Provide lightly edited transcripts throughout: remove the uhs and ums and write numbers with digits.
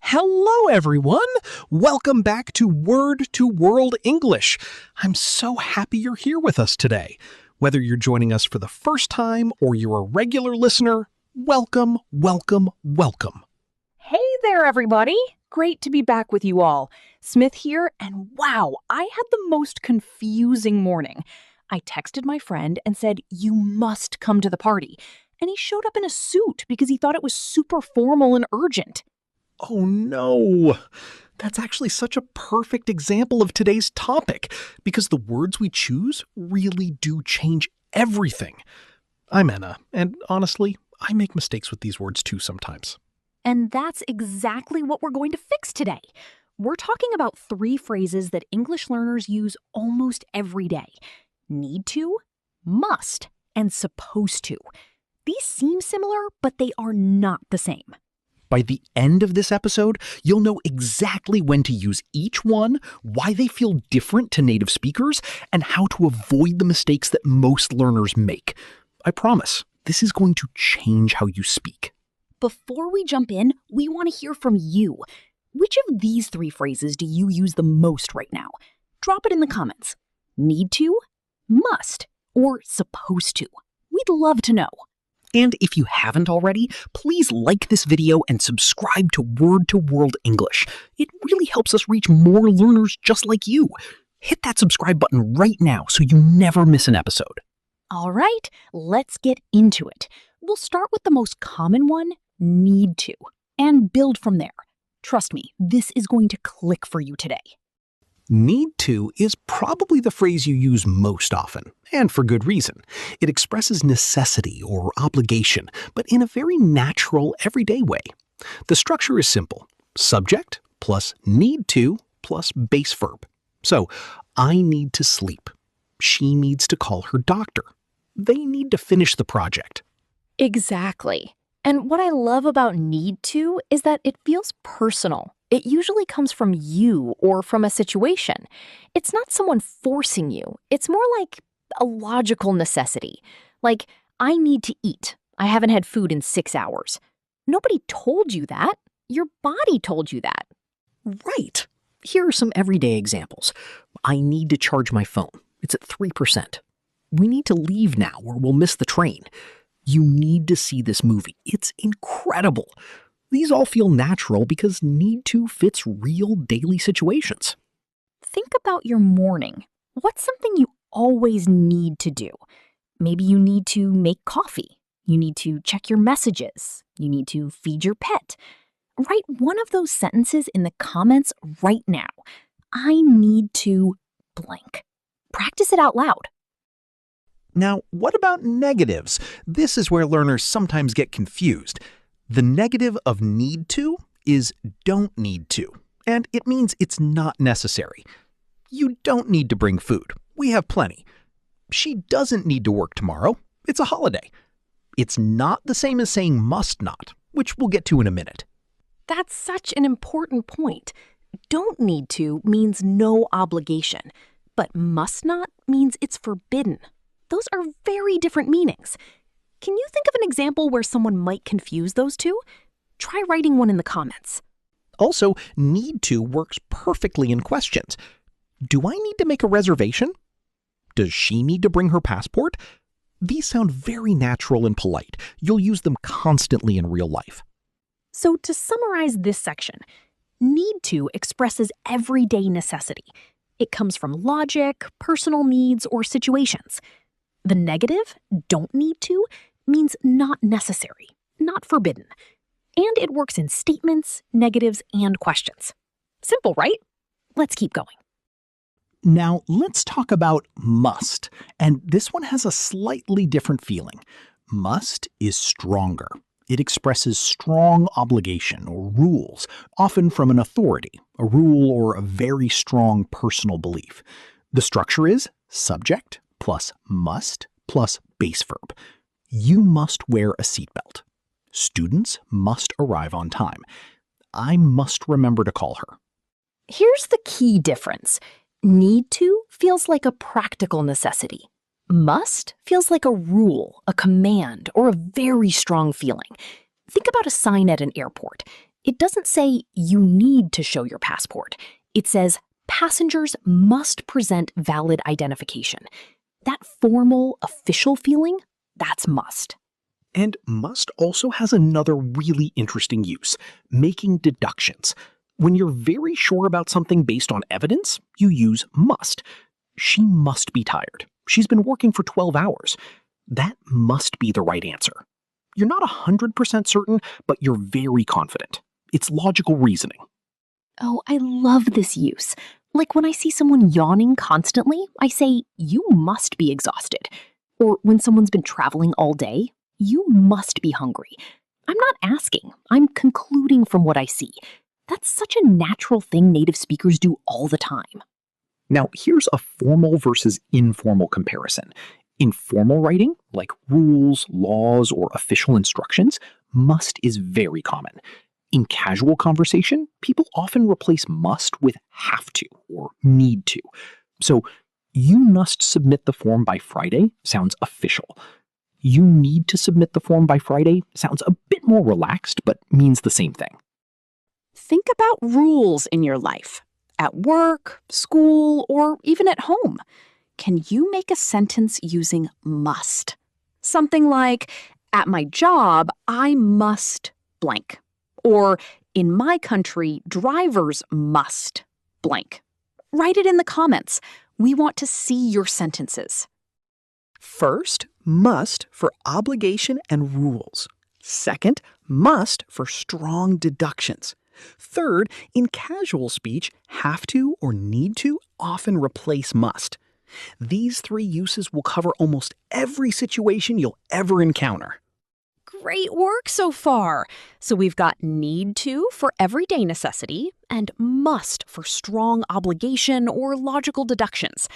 Hello, everyone! Welcome back to Word to World English. I'm so happy you're here with us today. Whether you're joining us for the first time or you're a regular listener, welcome, welcome, welcome. Hey there, everybody! Great to be back with you all. Smith here, and wow, I had the most confusing morning. I texted my friend and said, "You must come to the party." And he showed up in a suit because he thought it was super formal and urgent. Oh no! That's actually such a perfect example of today's topic, because the words we choose really do change everything. I'm Anna, and honestly, I make mistakes with these words too sometimes. And that's exactly what we're going to fix today. We're talking about 3 phrases that English learners use almost every day. Need to, must, and supposed to. These seem similar, but they are not the same. By the end of this episode, you'll know exactly when to use each one, why they feel different to native speakers, and how to avoid the mistakes that most learners make. I promise, this is going to change how you speak. Before we jump in, we want to hear from you. Which of these 3 phrases do you use the most right now? Drop it in the comments. Need to, must, or supposed to. We'd love to know. And if you haven't already, please like this video and subscribe to Word to World English. It really helps us reach more learners just like you. Hit that subscribe button right now so you never miss an episode. All right, let's get into it. We'll start with the most common one, need to, and build from there. Trust me, this is going to click for you today. Need to is probably the phrase you use most often, and for good reason. It expresses necessity or obligation, but in a very natural, everyday way. The structure is simple. Subject plus need to plus base verb. So, I need to sleep. She needs to call her doctor. They need to finish the project. Exactly. And what I love about need to is that it feels personal. It usually comes from you or from a situation. It's not someone forcing you. It's more like a logical necessity. Like, I need to eat. I haven't had food in 6 hours. Nobody told you that. Your body told you that. Right. Here are some everyday examples. I need to charge my phone. It's at 3%. We need to leave now or we'll miss the train. You need to see this movie. It's incredible. These all feel natural because need to fits real daily situations. Think about your morning. What's something you always need to do? Maybe you need to make coffee. You need to check your messages. You need to feed your pet. Write one of those sentences in the comments right now. I need to blank. Practice it out loud. Now, what about negatives? This is where learners sometimes get confused. The negative of need to is don't need to, and it means it's not necessary. You don't need to bring food. We have plenty. She doesn't need to work tomorrow. It's a holiday. It's not the same as saying must not, which we'll get to in a minute. That's such an important point. Don't need to means no obligation, but must not means it's forbidden. Those are very different meanings. Can you think of an example where someone might confuse those two? Try writing one in the comments. Also, need to works perfectly in questions. Do I need to make a reservation? Does she need to bring her passport? These sound very natural and polite. You'll use them constantly in real life. So to summarize this section, need to expresses everyday necessity. It comes from logic, personal needs, or situations. The negative, don't need to, means not necessary, not forbidden. And it works in statements, negatives, and questions. Simple, right? Let's keep going. Now, let's talk about must. And this one has a slightly different feeling. Must is stronger. It expresses strong obligation or rules, often from an authority, a rule or a very strong personal belief. The structure is subject plus must plus base verb. You must wear a seatbelt. Students must arrive on time. I must remember to call her. Here's the key difference. Need to feels like a practical necessity. Must feels like a rule, a command, or a very strong feeling. Think about a sign at an airport. It doesn't say you need to show your passport. It says passengers must present valid identification. That formal, official feeling, that's must. And must also has another really interesting use, making deductions. When you're very sure about something based on evidence, you use must. She must be tired. She's been working for 12 hours. That must be the right answer. You're not 100% certain, but you're very confident. It's logical reasoning. Oh, I love this use. Like when I see someone yawning constantly, I say, you must be exhausted. Or when someone's been traveling all day, you must be hungry. I'm not asking, I'm concluding from what I see. That's such a natural thing native speakers do all the time. Now, here's a formal versus informal comparison. In formal writing, like rules, laws, or official instructions, must is very common. In casual conversation, people often replace must with have to or need to. So, you must submit the form by Friday sounds official. You need to submit the form by Friday sounds a bit more relaxed, but means the same thing. Think about rules in your life, at work, school, or even at home. Can you make a sentence using must? Something like, at my job, I must blank. Or, in my country, drivers must blank. Write it in the comments. We want to see your sentences. First, must for obligation and rules. Second, must for strong deductions. Third, in casual speech, have to or need to often replace must. These three uses will cover almost every situation you'll ever encounter. Great work so far. So we've got need to for everyday necessity and must for strong obligation or logical deductions.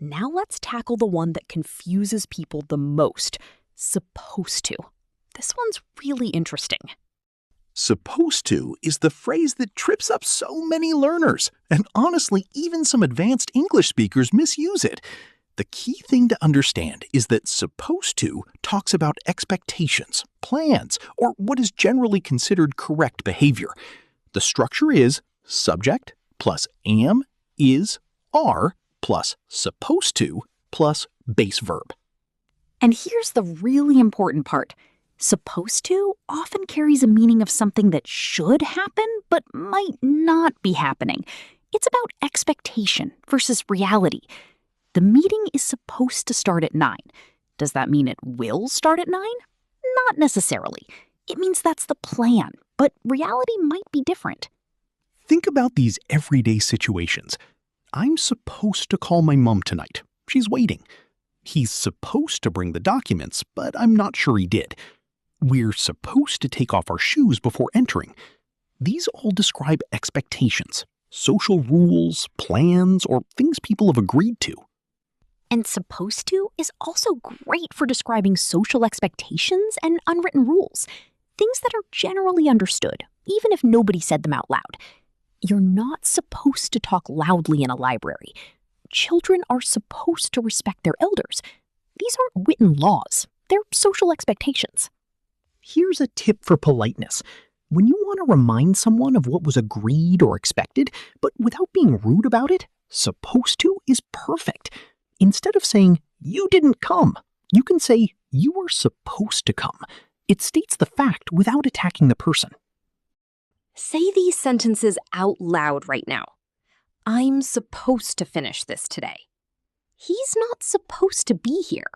Now let's tackle the one that confuses people the most, supposed to. This one's really interesting. Supposed to is the phrase that trips up so many learners, and honestly, even some advanced English speakers misuse it. The key thing to understand is that supposed to talks about expectations, plans, or what is generally considered correct behavior. The structure is subject plus am, is, are, plus supposed to, plus base verb. And here's the really important part. Supposed to often carries a meaning of something that should happen, but might not be happening. It's about expectation versus reality. The meeting is supposed to start at 9. Does that mean it will start at 9? Not necessarily. It means that's the plan, but reality might be different. Think about these everyday situations. I'm supposed to call my mom tonight. She's waiting. He's supposed to bring the documents, but I'm not sure he did. We're supposed to take off our shoes before entering. These all describe expectations, social rules, plans, or things people have agreed to. And supposed to is also great for describing social expectations and unwritten rules, things that are generally understood, even if nobody said them out loud. You're not supposed to talk loudly in a library. Children are supposed to respect their elders. These aren't written laws, they're social expectations. Here's a tip for politeness. When you want to remind someone of what was agreed or expected, but without being rude about it, supposed to is perfect. Instead of saying, you didn't come, you can say, you were supposed to come. It states the fact without attacking the person. Say these sentences out loud right now. I'm supposed to finish this today. He's not supposed to be here.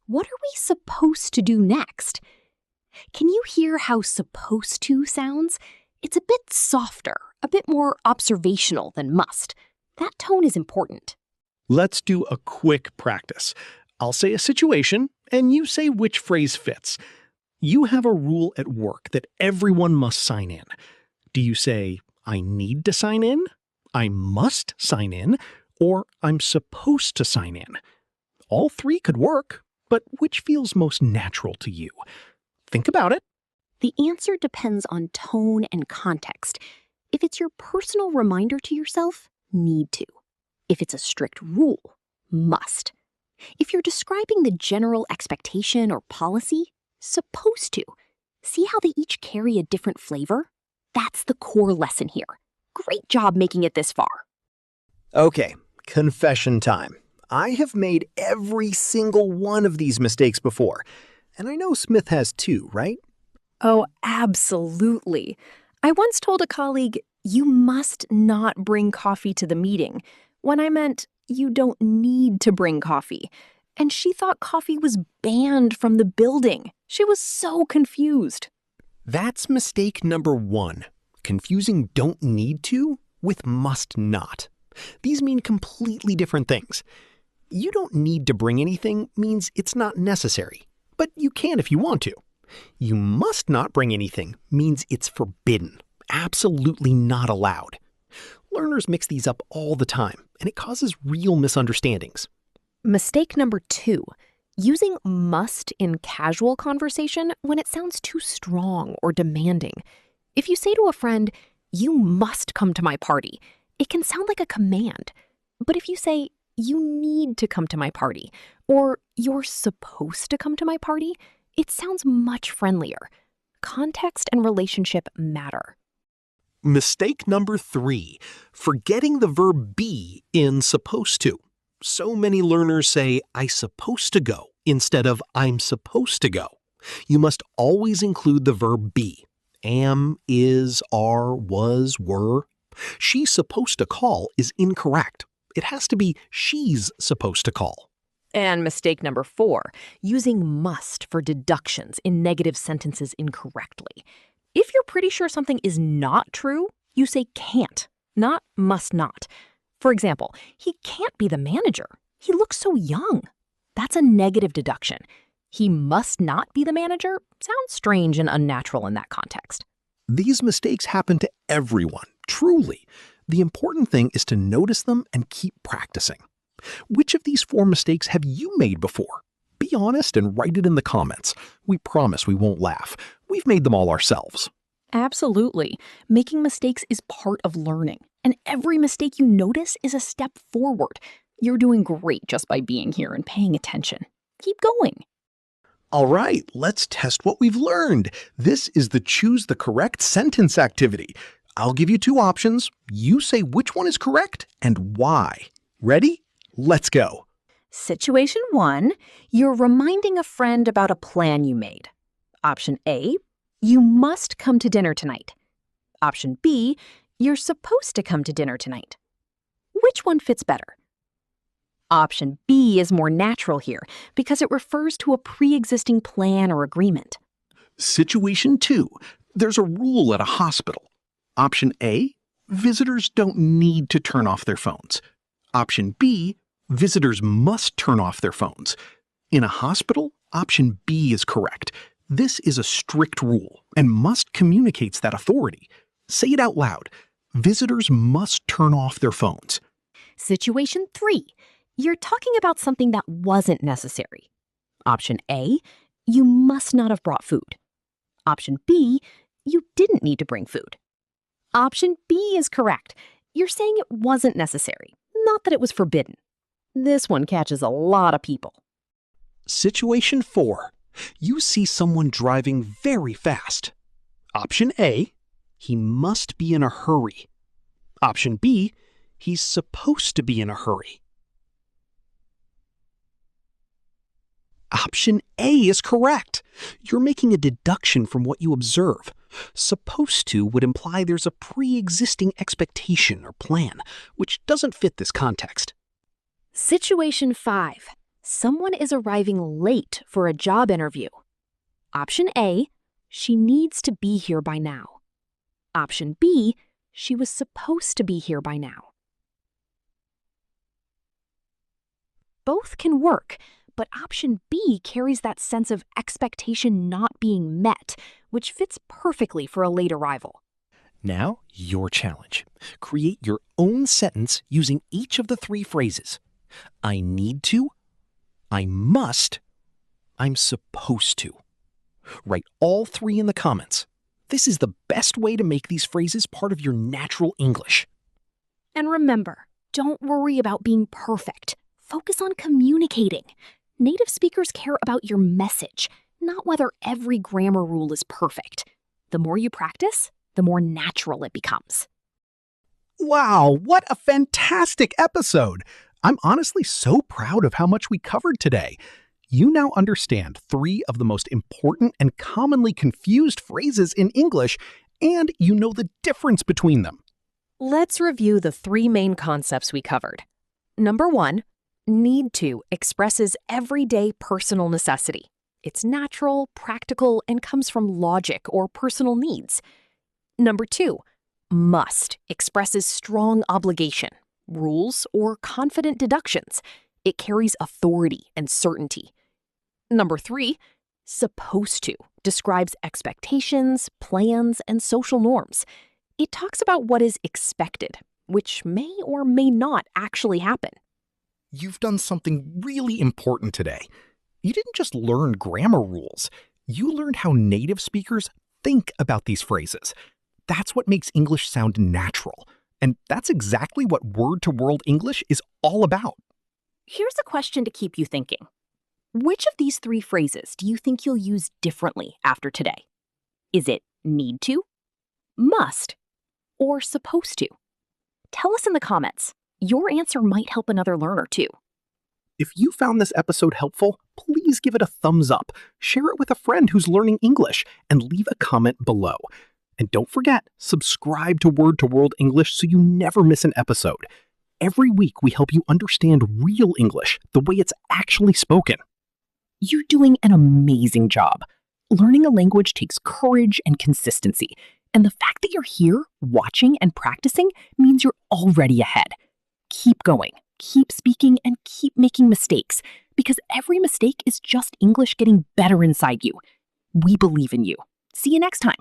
What are we supposed to do next? Can you hear how supposed to sounds? It's a bit softer, a bit more observational than must. That tone is important. Let's do a quick practice. I'll say a situation, and you say which phrase fits. You have a rule at work that everyone must sign in. Do you say, I need to sign in, I must sign in, or I'm supposed to sign in? All three could work, but which feels most natural to you? Think about it. The answer depends on tone and context. If it's your personal reminder to yourself, need to. If it's a strict rule, must. If you're describing the general expectation or policy, supposed to. See how they each carry a different flavor? That's the core lesson here. Great job making it this far. Okay, confession time. I have made every single one of these mistakes before, and I know Smith has too, right? Oh, absolutely. I once told a colleague, "You must not bring coffee to the meeting," when I meant you don't need to bring coffee. And she thought coffee was banned from the building. She was so confused. That's mistake number 1, confusing don't need to with must not. These mean completely different things. You don't need to bring anything means it's not necessary, but you can if you want to. You must not bring anything means it's forbidden, absolutely not allowed. Learners mix these up all the time, and it causes real misunderstandings. Mistake number 2, using must in casual conversation when it sounds too strong or demanding. If you say to a friend, "You must come to my party," it can sound like a command. But if you say, "You need to come to my party," or "You're supposed to come to my party," it sounds much friendlier. Context and relationship matter. Mistake number 3, forgetting the verb be in supposed to. So many learners say, "I supposed to go," instead of "I'm supposed to go." You must always include the verb be. Am, is, are, was, were. "She's supposed to call" is incorrect. It has to be "she's supposed to call." And mistake number 4, using must for deductions in negative sentences incorrectly. If you're pretty sure something is not true, you say can't, not must not. For example, he can't be the manager. He looks so young. That's a negative deduction. He must not be the manager sounds strange and unnatural in that context. These mistakes happen to everyone, truly. The important thing is to notice them and keep practicing. Which of these 4 mistakes have you made before? Be honest and write it in the comments. We promise we won't laugh. We've made them all ourselves. Absolutely. Making mistakes is part of learning, and every mistake you notice is a step forward. You're doing great just by being here and paying attention. Keep going. All right, let's test what we've learned. This is the Choose the Correct Sentence activity. I'll give you 2 options. You say which one is correct and why. Ready? Let's go. Situation 1, you're reminding a friend about a plan you made. Option A, you must come to dinner tonight. Option B, you're supposed to come to dinner tonight. Which one fits better? Option B is more natural here because it refers to a pre-existing plan or agreement. Situation 2, there's a rule at a hospital. Option A, visitors don't need to turn off their phones. Option B, visitors must turn off their phones. In a hospital, option B is correct. This is a strict rule, and must communicates that authority. Say it out loud. Visitors must turn off their phones. Situation 3, you're talking about something that wasn't necessary. Option A, you must not have brought food. Option B, you didn't need to bring food. Option B is correct. You're saying it wasn't necessary, not that it was forbidden. This one catches a lot of people. Situation 4, you see someone driving very fast. Option A, he must be in a hurry. Option B, he's supposed to be in a hurry. Option A is correct. You're making a deduction from what you observe. Supposed to would imply there's a pre-existing expectation or plan, which doesn't fit this context. Situation 5, someone is arriving late for a job interview. Option A, she needs to be here by now. Option B, she was supposed to be here by now. Both can work, but option B carries that sense of expectation not being met, which fits perfectly for a late arrival. Now, your challenge. Create your own sentence using each of the 3 phrases. I need to, I must, I'm supposed to. Write all 3 in the comments. This is the best way to make these phrases part of your natural English. And remember, don't worry about being perfect. Focus on communicating. Native speakers care about your message, not whether every grammar rule is perfect. The more you practice, the more natural it becomes. Wow, what a fantastic episode! I'm honestly so proud of how much we covered today. You now understand 3 of the most important and commonly confused phrases in English, and you know the difference between them. Let's review the 3 main concepts we covered. Number 1, need to expresses everyday personal necessity. It's natural, practical, and comes from logic or personal needs. Number 2, must expresses strong obligation, rules, or confident deductions. It carries authority and certainty. Number 3, supposed to describes expectations, plans, and social norms. It talks about what is expected, which may or may not actually happen. You've done something really important today. You didn't just learn grammar rules. You learned how native speakers think about these phrases. That's what makes English sound natural. And that's exactly what word-to-world English is all about. Here's a question to keep you thinking. Which of these 3 phrases do you think you'll use differently after today? Is it need to, must, or supposed to? Tell us in the comments. Your answer might help another learner too. If you found this episode helpful, please give it a thumbs up, share it with a friend who's learning English, and leave a comment below. And don't forget, subscribe to Word to World English so you never miss an episode. Every week we help you understand real English, the way it's actually spoken. You're doing an amazing job. Learning a language takes courage and consistency, and the fact that you're here, watching and practicing means you're already ahead. Keep going, keep speaking, and keep making mistakes, because every mistake is just English getting better inside you. We believe in you. See you next time.